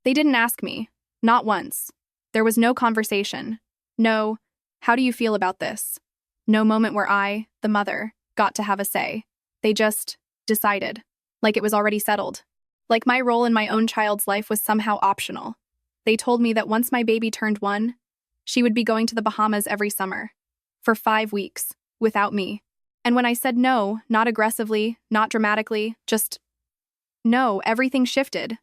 They didn't ask me. Not once. There was no conversation. No, how do you feel about this? No moment where I, the mother, got to have a say. They just decided, like it was already settled. Like my role in my own child's life was somehow optional. They told me that once my baby turned 1, she would be going to the Bahamas every summer. For 5 weeks, without me. And when I said no, not aggressively, not dramatically, just no, everything shifted.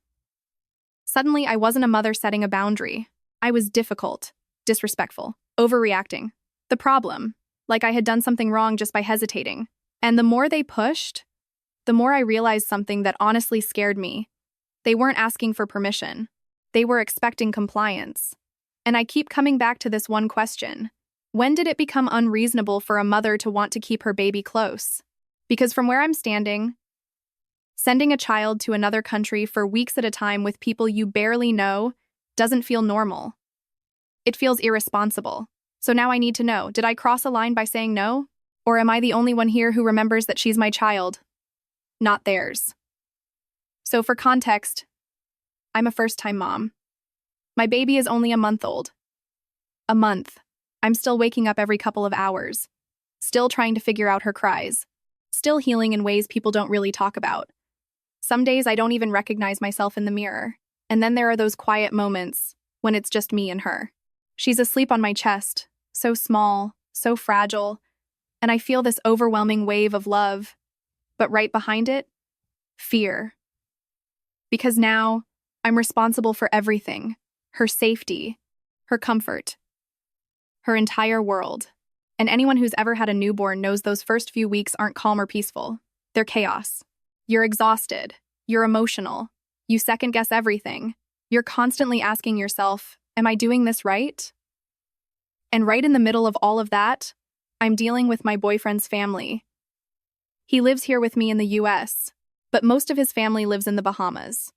Suddenly, I wasn't a mother setting a boundary. I was difficult, disrespectful, overreacting. The problem, like I had done something wrong just by hesitating. And the more they pushed, the more I realized something that honestly scared me. They weren't asking for permission. They were expecting compliance. And I keep coming back to this one question. When did it become unreasonable for a mother to want to keep her baby close? Because from where I'm standing, sending a child to another country for weeks at a time with people you barely know doesn't feel normal. It feels irresponsible. So now I need to know, did I cross a line by saying no? Or am I the only one here who remembers that she's my child, not theirs? So for context, I'm a first-time mom. My baby is only a month old. A month. I'm still waking up every couple of hours. Still trying to figure out her cries. Still healing in ways people don't really talk about. Some days I don't even recognize myself in the mirror. And then there are those quiet moments when it's just me and her. She's asleep on my chest, so small, so fragile, and I feel this overwhelming wave of love. But right behind it, fear. Because now, I'm responsible for everything. Her safety, her comfort, her entire world. And anyone who's ever had a newborn knows those first few weeks aren't calm or peaceful. They're chaos. You're exhausted. You're emotional. You second-guess everything. You're constantly asking yourself, am I doing this right? And right in the middle of all of that, I'm dealing with my boyfriend's family. He lives here with me in the US, but most of his family lives in the Bahamas.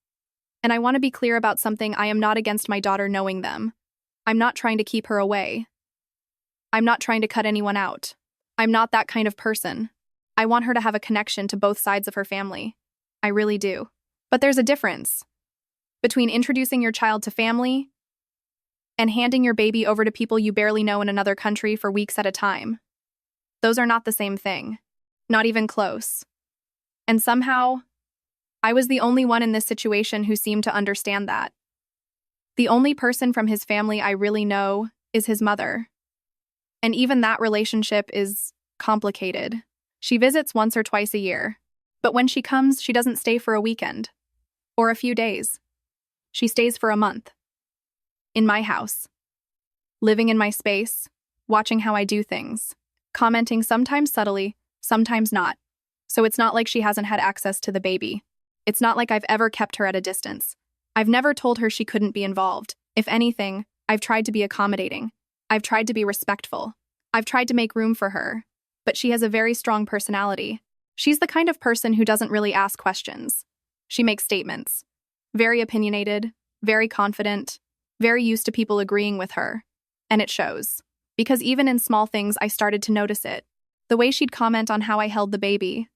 And I want to be clear about something. I am not against my daughter knowing them. I'm not trying to keep her away. I'm not trying to cut anyone out. I'm not that kind of person. I want her to have a connection to both sides of her family. I really do. But there's a difference between introducing your child to family and handing your baby over to people you barely know in another country for weeks at a time. Those are not the same thing. Not even close. And somehow, I was the only one in this situation who seemed to understand that. The only person from his family I really know is his mother. And even that relationship is complicated. She visits once or twice a year, but when she comes, she doesn't stay for a weekend or a few days. She stays for a month. In my house. Living in my space, watching how I do things, commenting sometimes subtly, sometimes not. So it's not like she hasn't had access to the baby. It's not like I've ever kept her at a distance. I've never told her she couldn't be involved. If anything, I've tried to be accommodating. I've tried to be respectful. I've tried to make room for her. But she has a very strong personality. She's the kind of person who doesn't really ask questions. She makes statements. Very opinionated, very confident, very used to people agreeing with her. And it shows. Because even in small things, I started to notice it. The way she'd comment on how I held the baby,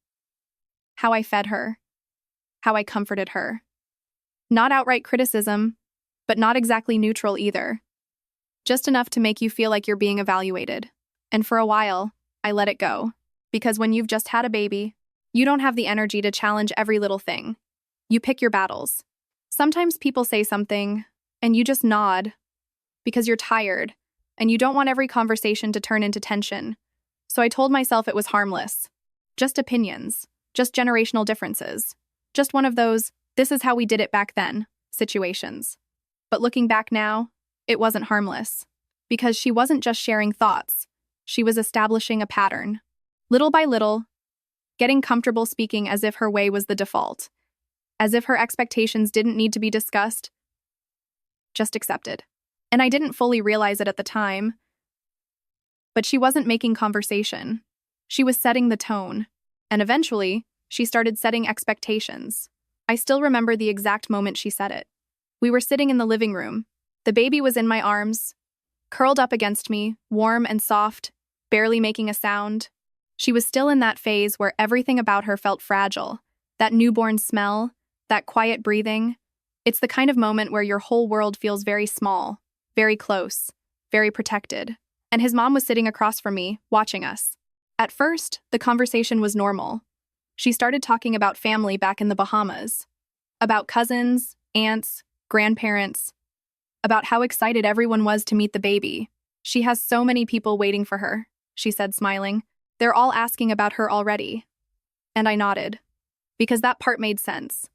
how I fed her, how I comforted her. Not outright criticism, but not exactly neutral either. Just enough to make you feel like you're being evaluated. And for a while, I let it go. Because when you've just had a baby, you don't have the energy to challenge every little thing. You pick your battles. Sometimes people say something, and you just nod, because you're tired, and you don't want every conversation to turn into tension. So I told myself it was harmless. Just opinions, just generational differences. Just one of those, this is how we did it back then, situations. But looking back now, it wasn't harmless. Because she wasn't just sharing thoughts, she was establishing a pattern. Little by little, getting comfortable speaking as if her way was the default. As if her expectations didn't need to be discussed, just accepted. And I didn't fully realize it at the time. But she wasn't making conversation. She was setting the tone. And eventually, she started setting expectations. I still remember the exact moment she said it. We were sitting in the living room. The baby was in my arms, curled up against me, warm and soft, barely making a sound. She was still in that phase where everything about her felt fragile. That newborn smell, that quiet breathing. It's the kind of moment where your whole world feels very small, very close, very protected. And his mom was sitting across from me, watching us. At first, the conversation was normal. She started talking about family back in the Bahamas, about cousins, aunts, grandparents, about how excited everyone was to meet the baby. She has so many people waiting for her, she said, smiling. They're all asking about her already. And I nodded, because that part made sense.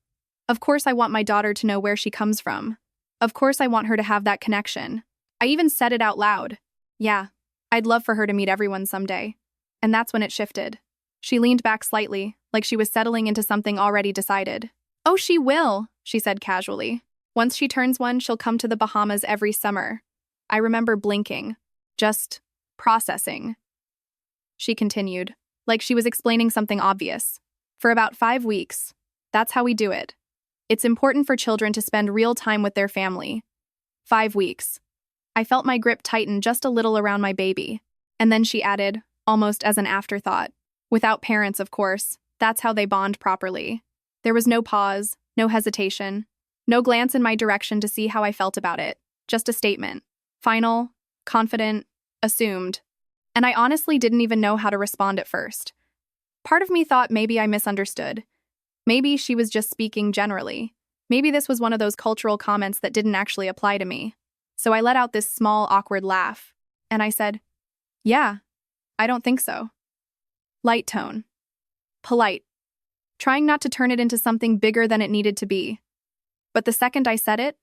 Of course I want my daughter to know where she comes from. Of course I want her to have that connection. I even said it out loud. Yeah, I'd love for her to meet everyone someday. And that's when it shifted. She leaned back slightly, like she was settling into something already decided. Oh, she will, she said casually. Once she turns one, she'll come to the Bahamas every summer. I remember blinking, just processing. She continued, like she was explaining something obvious. For about 5 weeks. That's how we do it. It's important for children to spend real time with their family. 5 weeks. I felt my grip tighten just a little around my baby. And then she added, almost as an afterthought. Without parents, of course. That's how they bond properly. There was no pause, no hesitation, no glance in my direction to see how I felt about it. Just a statement. Final, confident, assumed. And I honestly didn't even know how to respond at first. Part of me thought maybe I misunderstood. Maybe she was just speaking generally. Maybe this was one of those cultural comments that didn't actually apply to me. So I let out this small, awkward laugh. And I said, yeah, I don't think so. Light tone. Polite. Trying not to turn it into something bigger than it needed to be. But the second I said it,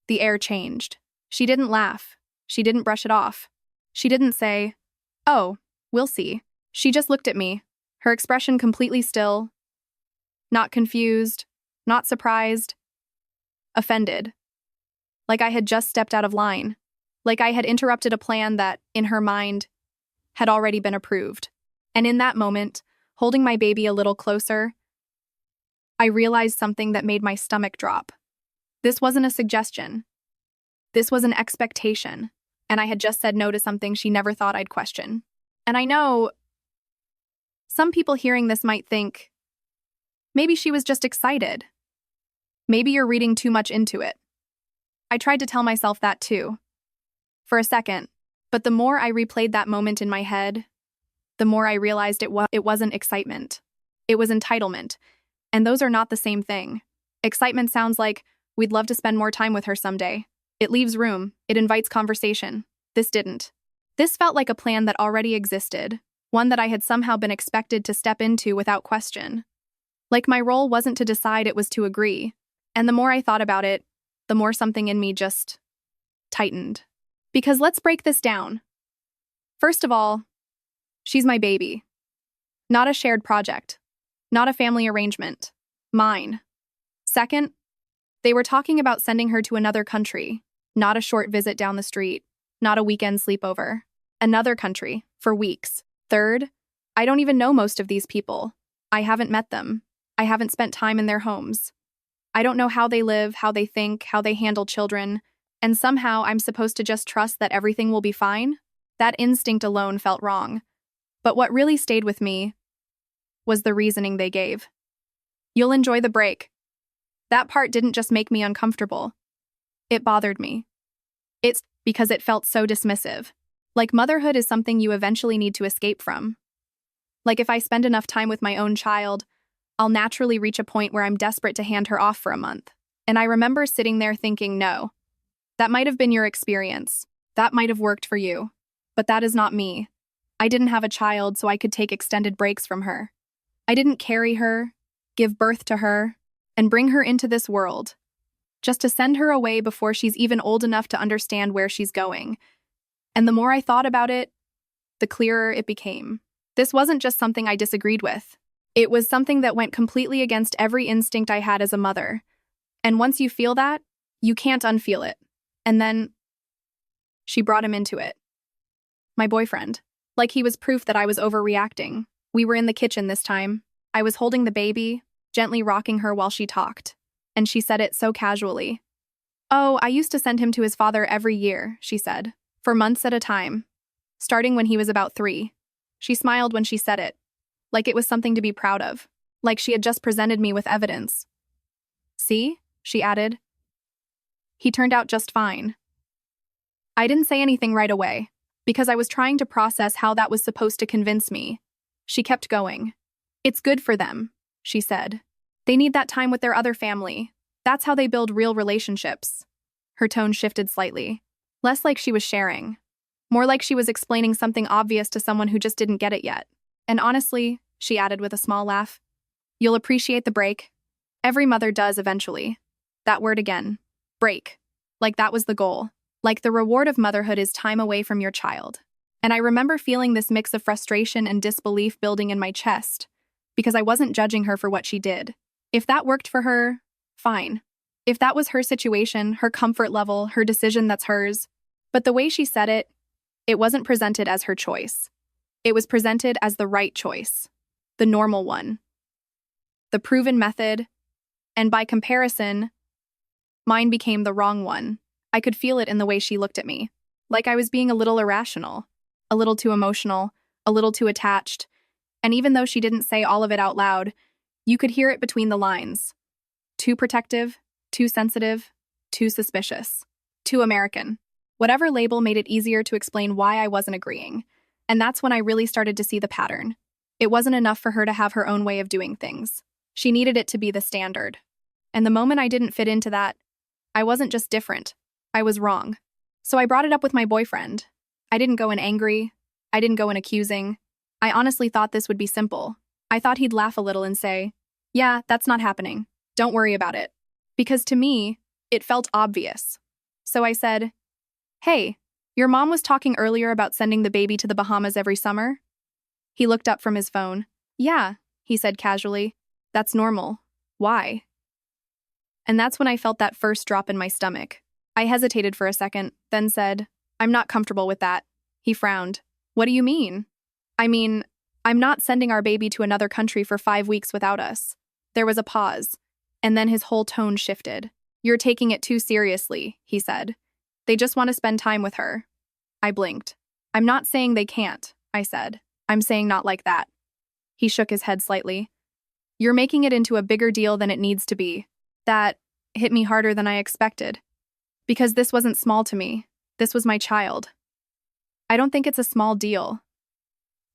the air changed. She didn't laugh. She didn't brush it off. She didn't say, oh, we'll see. She just looked at me, her expression completely still. Not confused, not surprised. Offended. Like I had just stepped out of line. Like I had interrupted a plan that, in her mind, had already been approved. And in that moment, holding my baby a little closer, I realized something that made my stomach drop. This wasn't a suggestion. This was an expectation, and I had just said no to something she never thought I'd question. And I know some people hearing this might think, maybe she was just excited. Maybe you're reading too much into it. I tried to tell myself that too, for a second, but the more I replayed that moment in my head, the more I realized it wasn't excitement. It was entitlement. And those are not the same thing. Excitement sounds like, we'd love to spend more time with her someday. It leaves room. It invites conversation. This didn't. This felt like a plan that already existed, one that I had somehow been expected to step into without question. Like my role wasn't to decide, it was to agree. And the more I thought about it, the more something in me just tightened. Because let's break this down. First of all, she's my baby. Not a shared project. Not a family arrangement. Mine. Second, they were talking about sending her to another country. Not a short visit down the street. Not a weekend sleepover. Another country, for weeks. Third, I don't even know most of these people. I haven't met them. I haven't spent time in their homes. I don't know how they live, how they think, how they handle children, and somehow I'm supposed to just trust that everything will be fine? That instinct alone felt wrong. But what really stayed with me was the reasoning they gave. You'll enjoy the break. That part didn't just make me uncomfortable. It bothered me. It's because it felt so dismissive. Like motherhood is something you eventually need to escape from. Like if I spend enough time with my own child, I'll naturally reach a point where I'm desperate to hand her off for a month. And I remember sitting there thinking, no. That might have been your experience. That might have worked for you. But that is not me. I didn't have a child, so I could take extended breaks from her. I didn't carry her, give birth to her, and bring her into this world, just to send her away before she's even old enough to understand where she's going. And the more I thought about it, the clearer it became. This wasn't just something I disagreed with. It was something that went completely against every instinct I had as a mother. And once you feel that, you can't unfeel it. And then she brought him into it. My boyfriend. Like he was proof that I was overreacting. We were in the kitchen this time. I was holding the baby, gently rocking her while she talked. And she said it so casually. Oh, I used to send him to his father every year, she said, for months at a time, starting when he was about 3. She smiled when she said it, like it was something to be proud of, like she had just presented me with evidence. See, she added, He turned out just fine. I didn't say anything right away, because I was trying to process how that was supposed to convince me. She kept going. It's good for them, she said. They need that time with their other family. That's how they build real relationships. Her tone shifted slightly. Less like she was sharing. More like she was explaining something obvious to someone who just didn't get it yet. And honestly, she added with a small laugh, you'll appreciate the break. Every mother does eventually. That word again. Break. Like that was the goal. Like the reward of motherhood is time away from your child. And I remember feeling this mix of frustration and disbelief building in my chest, because I wasn't judging her for what she did. If that worked for her, fine. If that was her situation, her comfort level, her decision, that's hers. But the way she said it, it wasn't presented as her choice. It was presented as the right choice. The normal one. The proven method. And by comparison, mine became the wrong one. I could feel it in the way she looked at me. Like I was being a little irrational, a little too emotional, a little too attached. And even though she didn't say all of it out loud, you could hear it between the lines. Too protective, too sensitive, too suspicious, too American. Whatever label made it easier to explain why I wasn't agreeing. And that's when I really started to see the pattern. It wasn't enough for her to have her own way of doing things. She needed it to be the standard. And the moment I didn't fit into that, I wasn't just different. I was wrong. So I brought it up with my boyfriend. I didn't go in angry. I didn't go in accusing. I honestly thought this would be simple. I thought he'd laugh a little and say, yeah, that's not happening. Don't worry about it. Because to me, it felt obvious. So I said, hey, your mom was talking earlier about sending the baby to the Bahamas every summer? He looked up from his phone. Yeah, he said casually. That's normal. Why? And that's when I felt that first drop in my stomach. I hesitated for a second, then said, I'm not comfortable with that. He frowned. What do you mean? I mean, I'm not sending our baby to another country for 5 weeks without us. There was a pause, and then his whole tone shifted. You're taking it too seriously, he said. They just want to spend time with her. I blinked. I'm not saying they can't, I said. I'm saying not like that. He shook his head slightly. You're making it into a bigger deal than it needs to be. That hit me harder than I expected. Because this wasn't small to me. This was my child. I don't think it's a small deal,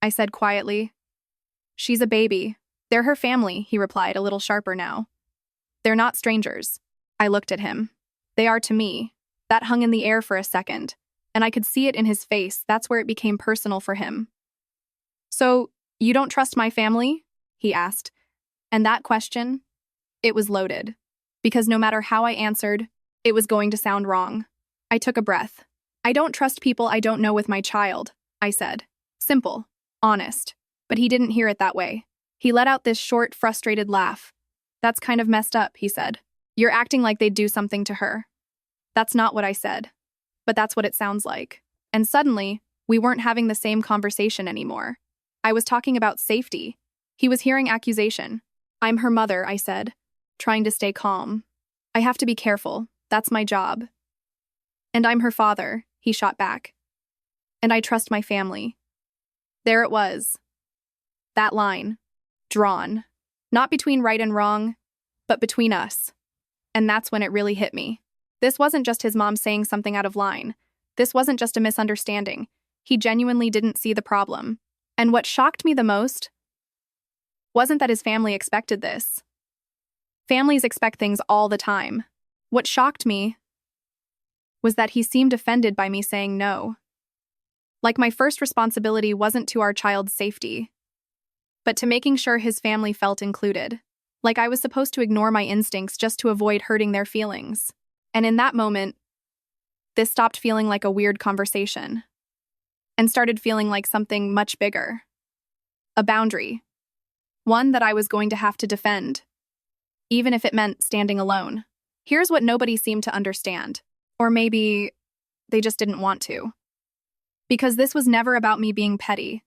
I said quietly. She's a baby. They're her family, he replied, a little sharper now. They're not strangers. I looked at him. They are to me. That hung in the air for a second, and I could see it in his face. That's where it became personal for him. So, you don't trust my family? He asked. And that question, it was loaded. Because no matter how I answered, it was going to sound wrong. I took a breath. I don't trust people I don't know with my child, I said. Simple. Honest. But he didn't hear it that way. He let out this short, frustrated laugh. That's kind of messed up, he said. You're acting like they'd do something to her. That's not what I said. But that's what it sounds like. And suddenly, we weren't having the same conversation anymore. I was talking about safety. He was hearing accusation. I'm her mother, I said, trying to stay calm. I have to be careful. That's my job. And I'm her father, he shot back. And I trust my family. There it was. That line. Drawn. Not between right and wrong, but between us. And that's when it really hit me. This wasn't just his mom saying something out of line. This wasn't just a misunderstanding. He genuinely didn't see the problem. And what shocked me the most wasn't that his family expected this. Families expect things all the time. What shocked me was that he seemed offended by me saying no. Like my first responsibility wasn't to our child's safety, but to making sure his family felt included. Like I was supposed to ignore my instincts just to avoid hurting their feelings. And in that moment, this stopped feeling like a weird conversation and started feeling like something much bigger. A boundary. One that I was going to have to defend, even if it meant standing alone. Here's what nobody seemed to understand. Or maybe they just didn't want to. Because this was never about me being petty.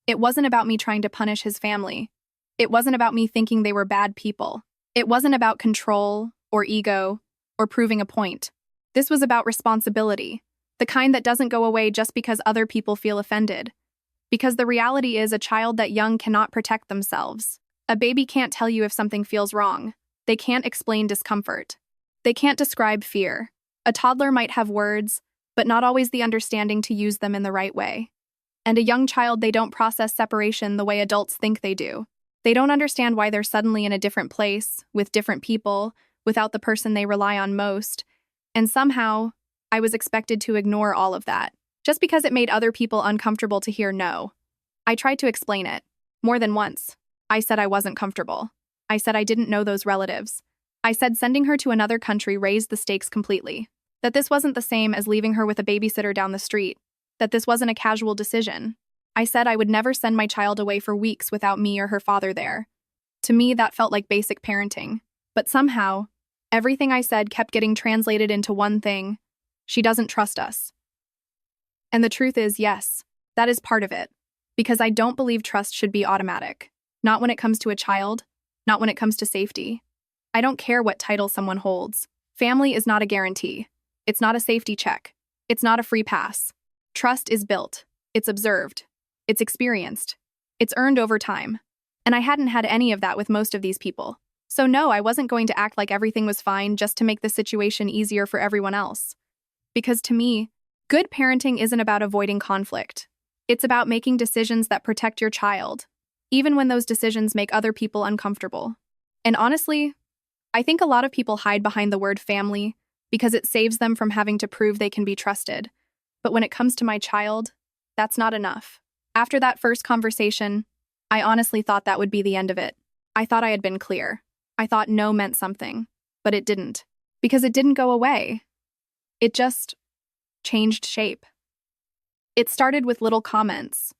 It wasn't about me trying to punish his family. It wasn't about me thinking they were bad people. It wasn't about control or ego or proving a point. This was about responsibility, the kind that doesn't go away just because other people feel offended. Because the reality is a child that young cannot protect themselves. A baby can't tell you if something feels wrong. They can't explain discomfort. They can't describe fear. A toddler might have words, but not always the understanding to use them in the right way. And a young child, they don't process separation the way adults think they do. They don't understand why they're suddenly in a different place, with different people, without the person they rely on most. And somehow, I was expected to ignore all of that, just because it made other people uncomfortable to hear no. I tried to explain it, more than once. I said I wasn't comfortable. I said I didn't know those relatives. I said sending her to another country raised the stakes completely. That this wasn't the same as leaving her with a babysitter down the street. That this wasn't a casual decision. I said I would never send my child away for weeks without me or her father there. To me, that felt like basic parenting. But somehow, everything I said kept getting translated into one thing: she doesn't trust us. And the truth is, yes, that is part of it. Because I don't believe trust should be automatic. Not when it comes to a child, not when it comes to safety. I don't care what title someone holds. Family is not a guarantee. It's not a safety check. It's not a free pass. Trust is built. It's observed. It's experienced. It's earned over time. And I hadn't had any of that with most of these people. So no, I wasn't going to act like everything was fine just to make the situation easier for everyone else. Because to me, good parenting isn't about avoiding conflict. It's about making decisions that protect your child, even when those decisions make other people uncomfortable. And honestly, I think a lot of people hide behind the word family because it saves them from having to prove they can be trusted. But when it comes to my child, that's not enough. After that first conversation, I honestly thought that would be the end of it. I thought I had been clear. I thought no meant something, but it didn't. Because it didn't go away. It just changed shape. It started with little comments.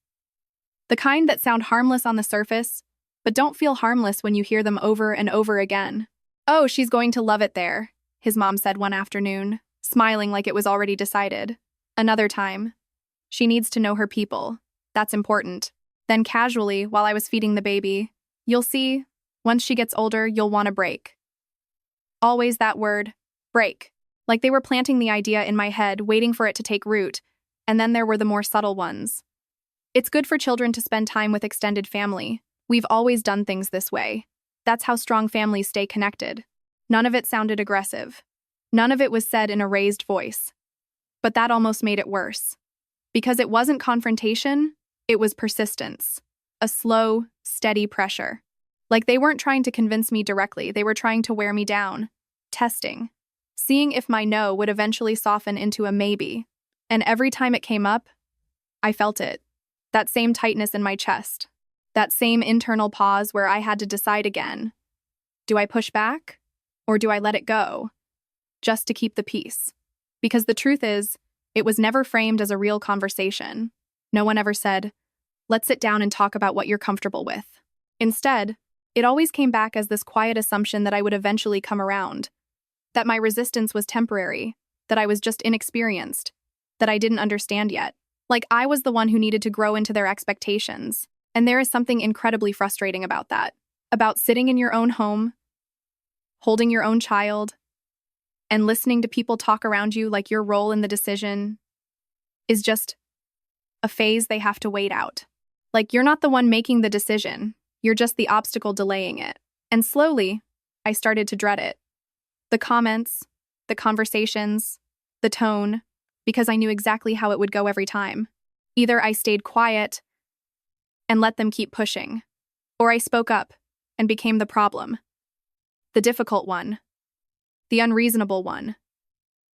The kind that sound harmless on the surface, but don't feel harmless when you hear them over and over again. "Oh, she's going to love it there," his mom said one afternoon, smiling like it was already decided. Another time, "She needs to know her people. That's important." Then casually, while I was feeding the baby, "You'll see, once she gets older, you'll want a break." Always that word, break. Like they were planting the idea in my head, waiting for it to take root. And then there were the more subtle ones. "It's good for children to spend time with extended family. We've always done things this way. That's how strong families stay connected." None of it sounded aggressive. None of it was said in a raised voice. But that almost made it worse. Because it wasn't confrontation, it was persistence. A slow, steady pressure. Like they weren't trying to convince me directly, they were trying to wear me down. Testing. Seeing if my no would eventually soften into a maybe. And every time it came up, I felt it. That same tightness in my chest. That same internal pause where I had to decide again. Do I push back? Or do I let it go? Just to keep the peace. Because the truth is, it was never framed as a real conversation. No one ever said, "Let's sit down and talk about what you're comfortable with." Instead, it always came back as this quiet assumption that I would eventually come around. That my resistance was temporary. That I was just inexperienced. That I didn't understand yet. Like I was the one who needed to grow into their expectations. And there is something incredibly frustrating about that. About sitting in your own home, holding your own child, and listening to people talk around you like your role in the decision is just a phase they have to wait out. Like you're not the one making the decision, you're just the obstacle delaying it. And slowly, I started to dread it. The comments, the conversations, the tone, because I knew exactly how it would go every time. Either I stayed quiet and let them keep pushing, or I spoke up and became the problem. The difficult one. The unreasonable one.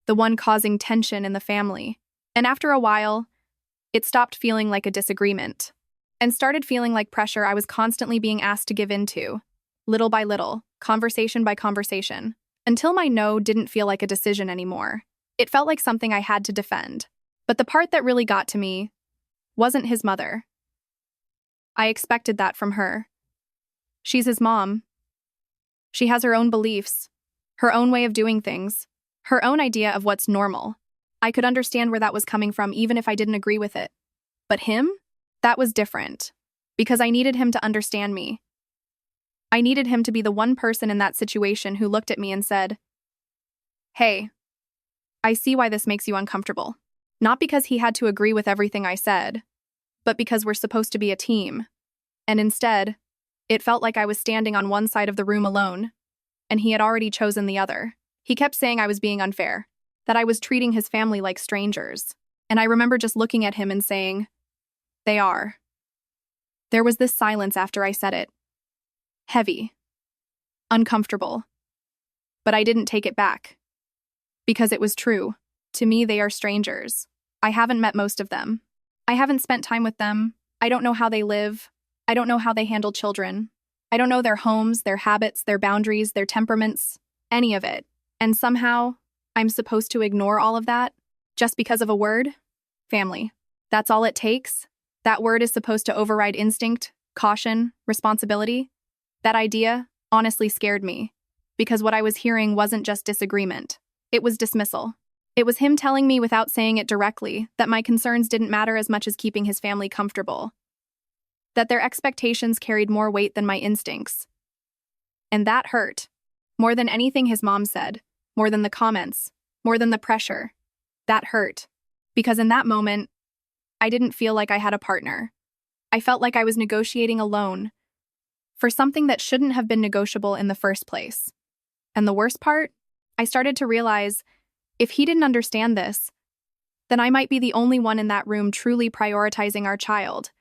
The one causing tension in the family. And after a while, it stopped feeling like a disagreement and started feeling like pressure I was constantly being asked to give into, little by little, conversation by conversation, until my no didn't feel like a decision anymore. It felt like something I had to defend. But the part that really got to me wasn't his mother. I expected that from her. She's his mom. She has her own beliefs, her own way of doing things, her own idea of what's normal. I could understand where that was coming from even if I didn't agree with it. But him? That was different. Because I needed him to understand me. I needed him to be the one person in that situation who looked at me and said, "Hey, I see why this makes you uncomfortable." Not because he had to agree with everything I said, but because we're supposed to be a team. And instead, it felt like I was standing on one side of the room alone, and he had already chosen the other. He kept saying I was being unfair, that I was treating his family like strangers. And I remember just looking at him and saying, "They are." There was this silence after I said it. Heavy. Uncomfortable. But I didn't take it back. Because it was true. To me, they are strangers. I haven't met most of them. I haven't spent time with them. I don't know how they live. I don't know how they handle children. I don't know their homes, their habits, their boundaries, their temperaments, any of it. And somehow, I'm supposed to ignore all of that just because of a word? Family. That's all it takes? That word is supposed to override instinct, caution, responsibility? That idea honestly scared me, because what I was hearing wasn't just disagreement. It was dismissal. It was him telling me without saying it directly that my concerns didn't matter as much as keeping his family comfortable. That their expectations carried more weight than my instincts. And that hurt. More than anything his mom said, more than the comments, more than the pressure. That hurt. Because in that moment, I didn't feel like I had a partner. I felt like I was negotiating alone for something that shouldn't have been negotiable in the first place. And the worst part? I started to realize, if he didn't understand this, then I might be the only one in that room truly prioritizing our child.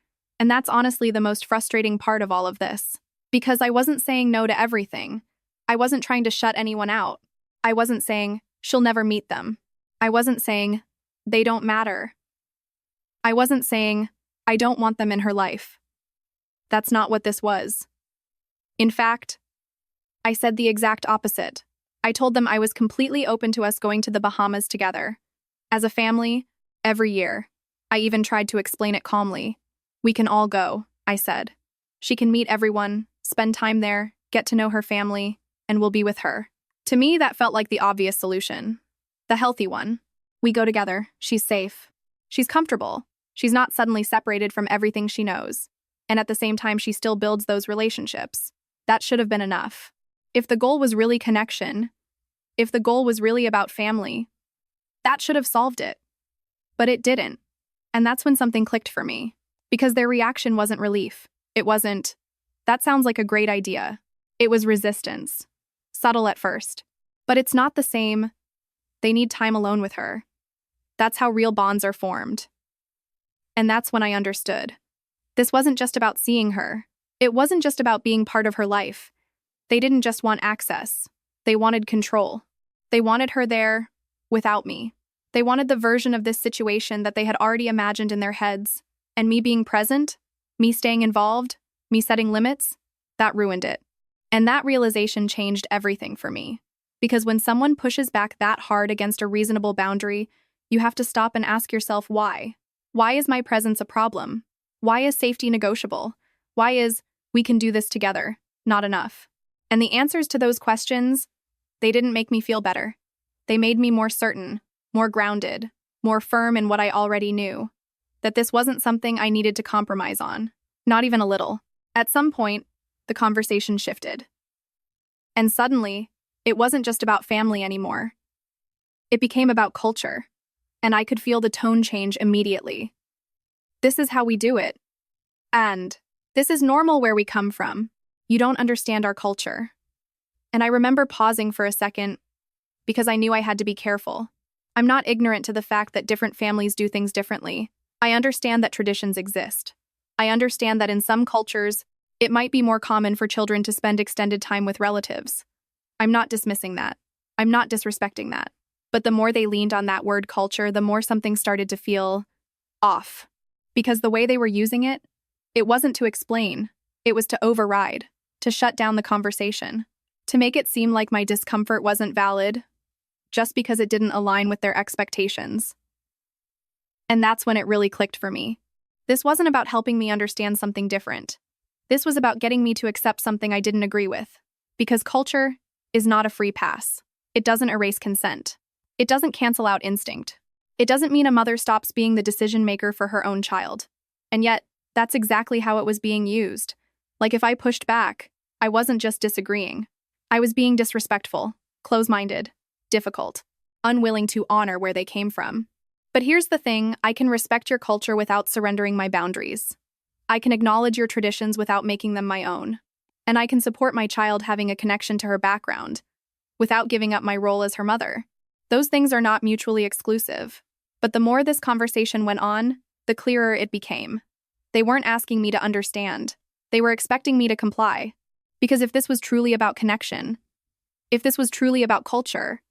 And that's honestly the most frustrating part of all of this. Because I wasn't saying no to everything. I wasn't trying to shut anyone out. I wasn't saying, she'll never meet them. I wasn't saying, they don't matter. I wasn't saying, I don't want them in her life. That's not what this was. In fact, I said the exact opposite. I told them I was completely open to us going to the Bahamas together. As a family, every year. I even tried to explain it calmly. We can all go, I said. She can meet everyone, spend time there, get to know her family, and we'll be with her. To me, that felt like the obvious solution. The healthy one. We go together. She's safe. She's comfortable. She's not suddenly separated from everything she knows. And at the same time, she still builds those relationships. That should have been enough. If the goal was really connection, if the goal was really about family, that should have solved it. But it didn't. And that's when something clicked for me. Because their reaction wasn't relief. It wasn't, that sounds like a great idea. It was resistance. Subtle at first. But it's not the same. They need time alone with her. That's how real bonds are formed. And that's when I understood. This wasn't just about seeing her. It wasn't just about being part of her life. They didn't just want access. They wanted control. They wanted her there without me. They wanted the version of this situation that they had already imagined in their heads. And me being present, me staying involved, me setting limits, that ruined it. And that realization changed everything for me. Because when someone pushes back that hard against a reasonable boundary, you have to stop and ask yourself why. Why is my presence a problem? Why is safety negotiable? Why is, we can do this together, not enough? And the answers to those questions, they didn't make me feel better. They made me more certain, more grounded, more firm in what I already knew. That this wasn't something I needed to compromise on. Not even a little. At some point, the conversation shifted. And suddenly, it wasn't just about family anymore. It became about culture. And I could feel the tone change immediately. This is how we do it. And this is normal where we come from. You don't understand our culture. And I remember pausing for a second because I knew I had to be careful. I'm not ignorant to the fact that different families do things differently. I understand that traditions exist. I understand that in some cultures, it might be more common for children to spend extended time with relatives. I'm not dismissing that. I'm not disrespecting that. But the more they leaned on that word culture, the more something started to feel off. Because the way they were using it, it wasn't to explain. It was to override, to shut down the conversation, to make it seem like my discomfort wasn't valid, just because it didn't align with their expectations. And that's when it really clicked for me. This wasn't about helping me understand something different. This was about getting me to accept something I didn't agree with. Because culture is not a free pass. It doesn't erase consent. It doesn't cancel out instinct. It doesn't mean a mother stops being the decision maker for her own child. And yet, that's exactly how it was being used. Like if I pushed back, I wasn't just disagreeing. I was being disrespectful, close-minded, difficult, unwilling to honor where they came from. But here's the thing, I can respect your culture without surrendering my boundaries. I can acknowledge your traditions without making them my own. And I can support my child having a connection to her background without giving up my role as her mother. Those things are not mutually exclusive. But the more this conversation went on, the clearer it became. They weren't asking me to understand. They were expecting me to comply. Because if this was truly about connection, if this was truly about culture,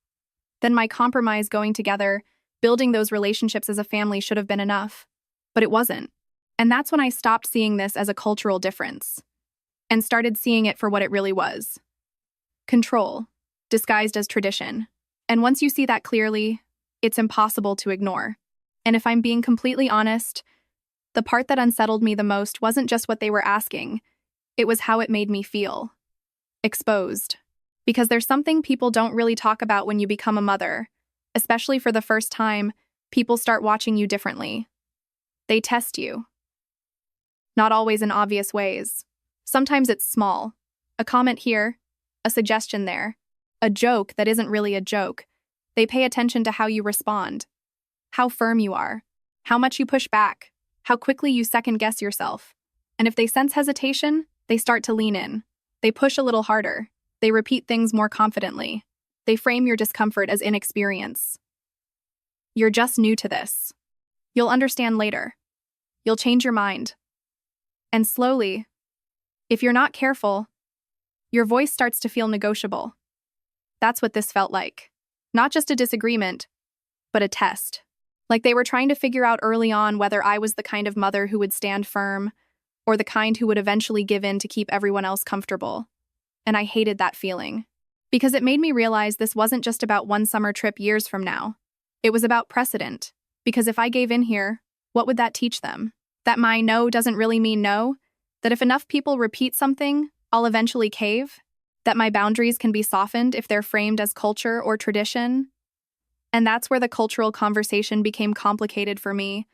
then my compromise going together, building those relationships as a family should have been enough. But it wasn't. And that's when I stopped seeing this as a cultural difference and started seeing it for what it really was. Control, disguised as tradition. And once you see that clearly, it's impossible to ignore. And if I'm being completely honest, the part that unsettled me the most wasn't just what they were asking, it was how it made me feel. Exposed. Because there's something people don't really talk about when you become a mother. Especially for the first time, people start watching you differently. They test you. Not always in obvious ways. Sometimes it's small. A comment here, a suggestion there, a joke that isn't really a joke. They pay attention to how you respond, how firm you are, how much you push back, how quickly you second-guess yourself. And if they sense hesitation, they start to lean in. They push a little harder. They repeat things more confidently. They frame your discomfort as inexperience. You're just new to this. You'll understand later. You'll change your mind. And slowly, if you're not careful, your voice starts to feel negotiable. That's what this felt like. Not just a disagreement, but a test. Like they were trying to figure out early on whether I was the kind of mother who would stand firm, or the kind who would eventually give in to keep everyone else comfortable. And I hated that feeling. Because it made me realize this wasn't just about one summer trip years from now. It was about precedent. Because if I gave in here, what would that teach them? That my no doesn't really mean no? That if enough people repeat something, I'll eventually cave? That my boundaries can be softened if they're framed as culture or tradition? And that's where the cultural conversation became complicated for me,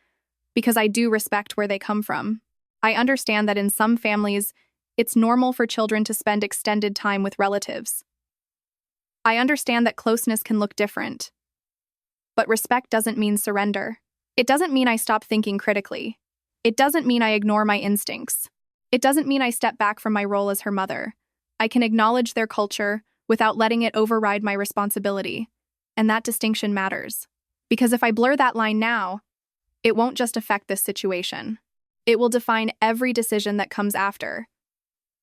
because I do respect where they come from. I understand that in some families, it's normal for children to spend extended time with relatives. I understand that closeness can look different. But respect doesn't mean surrender. It doesn't mean I stop thinking critically. It doesn't mean I ignore my instincts. It doesn't mean I step back from my role as her mother. I can acknowledge their culture without letting it override my responsibility. And that distinction matters. Because if I blur that line now, it won't just affect this situation. It will define every decision that comes after.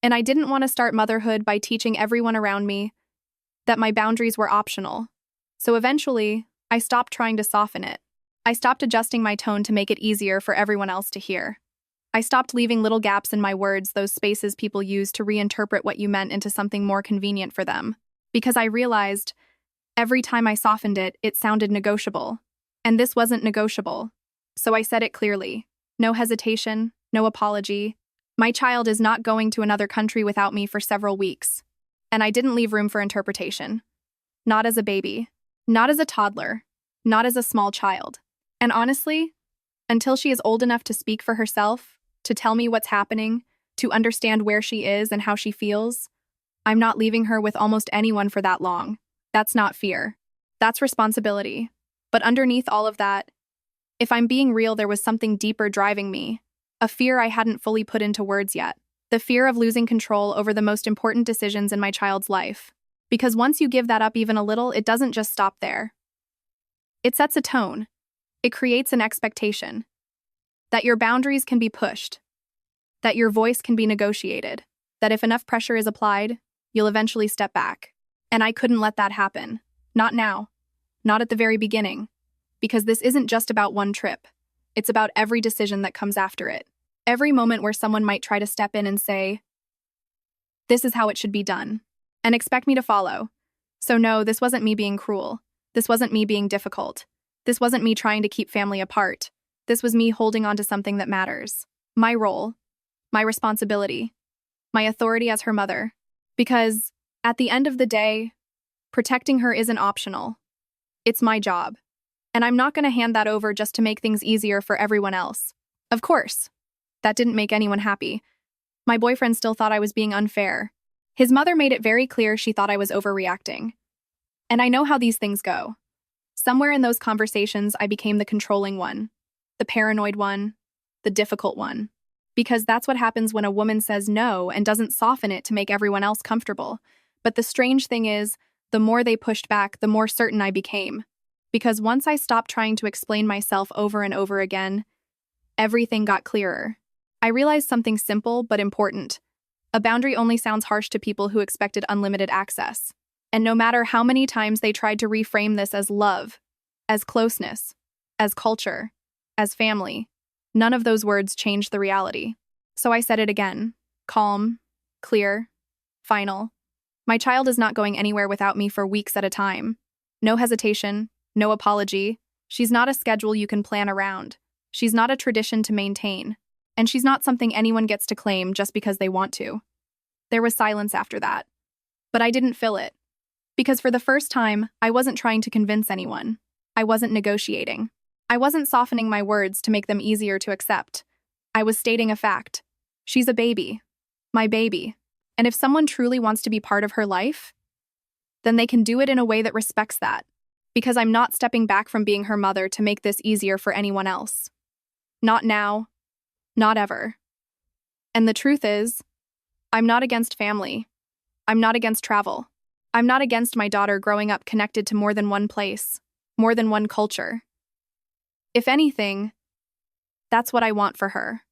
And I didn't want to start motherhood by teaching everyone around me that my boundaries were optional. So eventually, I stopped trying to soften it. I stopped adjusting my tone to make it easier for everyone else to hear. I stopped leaving little gaps in my words, those spaces people use to reinterpret what you meant into something more convenient for them. Because I realized, every time I softened it, it sounded negotiable. And this wasn't negotiable. So I said it clearly. No hesitation, no apology. My child is not going to another country without me for several weeks. And I didn't leave room for interpretation. Not as a baby. Not as a toddler. Not as a small child. And honestly, until she is old enough to speak for herself, to tell me what's happening, to understand where she is and how she feels, I'm not leaving her with almost anyone for that long. That's not fear. That's responsibility. But underneath all of that, if I'm being real, there was something deeper driving me. A fear I hadn't fully put into words yet. The fear of losing control over the most important decisions in my child's life. Because once you give that up even a little, it doesn't just stop there. It sets a tone. It creates an expectation. That your boundaries can be pushed. That your voice can be negotiated. That if enough pressure is applied, you'll eventually step back. And I couldn't let that happen. Not now. Not at the very beginning. Because this isn't just about one trip. It's about every decision that comes after it. Every moment where someone might try to step in and say, "This is how it should be done," and expect me to follow. So no, this wasn't me being cruel. This wasn't me being difficult. This wasn't me trying to keep family apart. This was me holding on to something that matters. My role. My responsibility. My authority as her mother. Because, at the end of the day, protecting her isn't optional. It's my job. And I'm not going to hand that over just to make things easier for everyone else. Of course. That didn't make anyone happy. My boyfriend still thought I was being unfair. His mother made it very clear she thought I was overreacting. And I know how these things go. Somewhere in those conversations, I became the controlling one, the paranoid one, the difficult one. Because that's what happens when a woman says no and doesn't soften it to make everyone else comfortable. But the strange thing is, The more they pushed back, the more certain I became. Because once I stopped trying to explain myself over and over again, everything got clearer. I realized something simple but important. A boundary only sounds harsh to people who expected unlimited access. And no matter how many times they tried to reframe this as love, as closeness, as culture, as family, none of those words changed the reality. So I said it again. Calm, clear, final. My child is not going anywhere without me for weeks at a time. No hesitation, no apology. She's not a schedule you can plan around. She's not a tradition to maintain. And she's not something anyone gets to claim just because they want to. There was silence after that. But I didn't fill it. Because for the first time, I wasn't trying to convince anyone. I wasn't negotiating. I wasn't softening my words to make them easier to accept. I was stating a fact. She's a baby. My baby. And if someone truly wants to be part of her life, then they can do it in a way that respects that. Because I'm not stepping back from being her mother to make this easier for anyone else. Not now. Not ever. And the truth is, I'm not against family. I'm not against travel. I'm not against my daughter growing up connected to more than one place, more than one culture. If anything, that's what I want for her.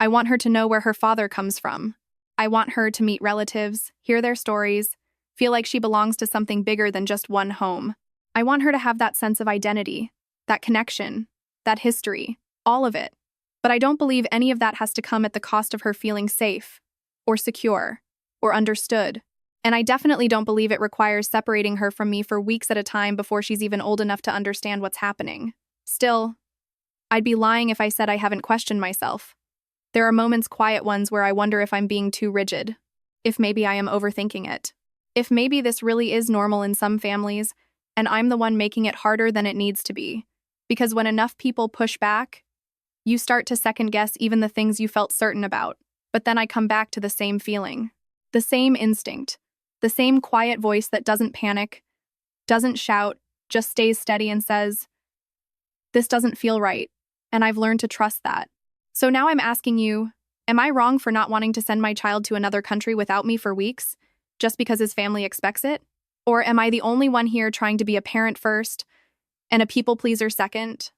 I want her to know where her father comes from. I want her to meet relatives, hear their stories, feel like she belongs to something bigger than just one home. I want her to have that sense of identity, that connection, that history, all of it. But I don't believe any of that has to come at the cost of her feeling safe, or secure, or understood. And I definitely don't believe it requires separating her from me for weeks at a time before she's even old enough to understand what's happening. Still, I'd be lying if I said I haven't questioned myself. There are moments, quiet ones, where I wonder if I'm being too rigid, if maybe I am overthinking it, if maybe this really is normal in some families, and I'm the one making it harder than it needs to be. Because when enough people push back, you start to second-guess even the things you felt certain about. But then I come back to the same feeling, the same instinct, the same quiet voice that doesn't panic, doesn't shout, just stays steady and says, "This doesn't feel right," and I've learned to trust that. So now I'm asking you, am I wrong for not wanting to send my child to another country without me for weeks, just because his family expects it? Or am I the only one here trying to be a parent first and a people pleaser second?